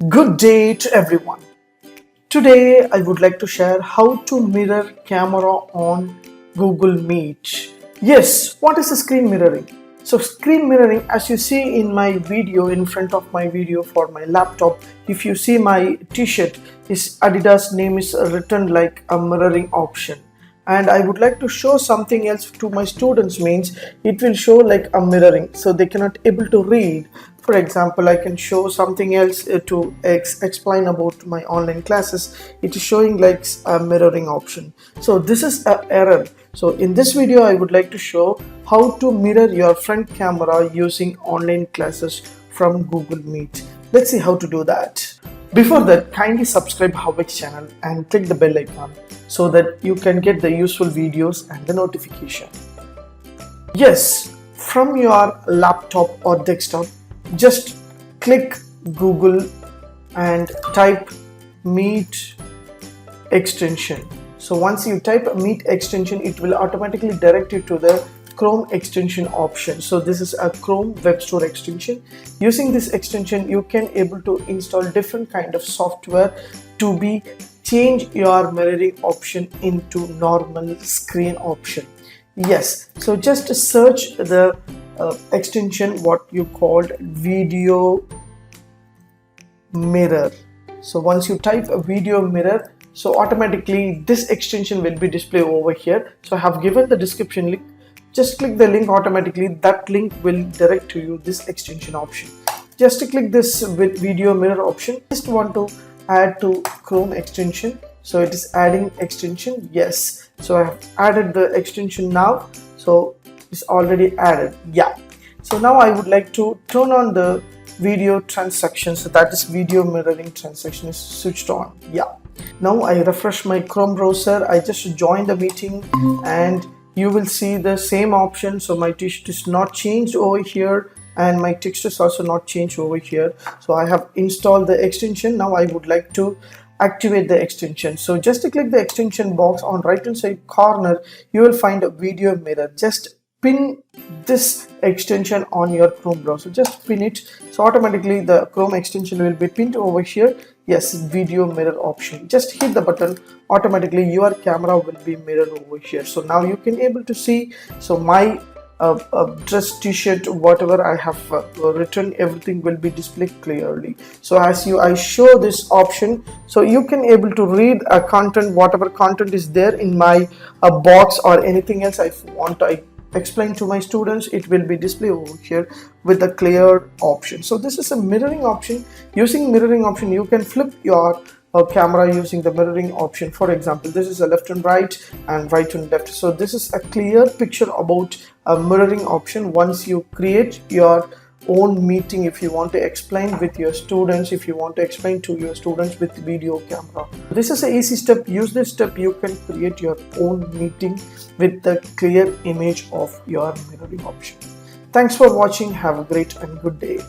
Good day to everyone. Today I would like to share how to mirror camera on Google Meet. Yes, what is the screen mirroring? So screen mirroring, as you see in my video, in front of my video for my laptop, if you see my t-shirt, is Adidas name is written like a mirroring option. And I would like to show something else to my students, means it will show like a mirroring, so they cannot able to read. For example, I can show something else to explain about my online classes. It is showing like a mirroring option. So this is an error. So in this video I would like to show how to mirror your front camera using online classes from Google Meet. Let's see how to do that. Before that, kindly subscribe HowXT channel and click the bell icon so that you can get the useful videos and the notification. Yes, from your laptop or desktop, just click Google and type Meet extension. So once you type Meet extension, it will automatically direct you to the Chrome extension option. So this is a Chrome Web Store extension. Using this extension, you can able to install different kind of software to be change your mirroring option into normal screen option. Yes, so just search the extension what you called video mirror. So once you type a video mirror, so automatically this extension will be displayed over here. So I have given the description link. Just click the link, automatically that link will direct to you this extension option. Just click this with video mirror option. Just want to add to Chrome extension. So it is adding extension. Yes, so I have added the extension now. So it's already added. Yeah. So now I would like to turn on the video transaction. So that is video mirroring transaction is switched on. Yeah. Now I refresh my Chrome browser. I just joined the meeting and you will see the same option. So my text is not changed over here and my text is also not changed over here. So I have installed the extension. Now I would like to activate the extension. So just to click the extension box on right hand side corner, you will find a video mirror. Just pin this extension on your Chrome browser. Just pin it. So automatically the Chrome extension will be pinned over here. Yes, video mirror option. Just hit the button, automatically your camera will be mirrored over here. So now you can able to see, so my dress, t-shirt, whatever I have written, everything will be displayed clearly. So as I show this option, so you can able to read a content, whatever content is there in my box or anything else I want to explain to my students, it will be displayed over here with a clear option. So this is a mirroring option. Using mirroring option, you can flip your camera using the mirroring option. For example, this is a left and right and right and left. So this is a clear picture about a mirroring option. Once you create your own meeting, if you want to explain with your students, if you want to explain to your students with video camera, this is an easy step. Use this step, you can create your own meeting with the clear image of your mirroring option. Thanks for watching. Have a great and good day.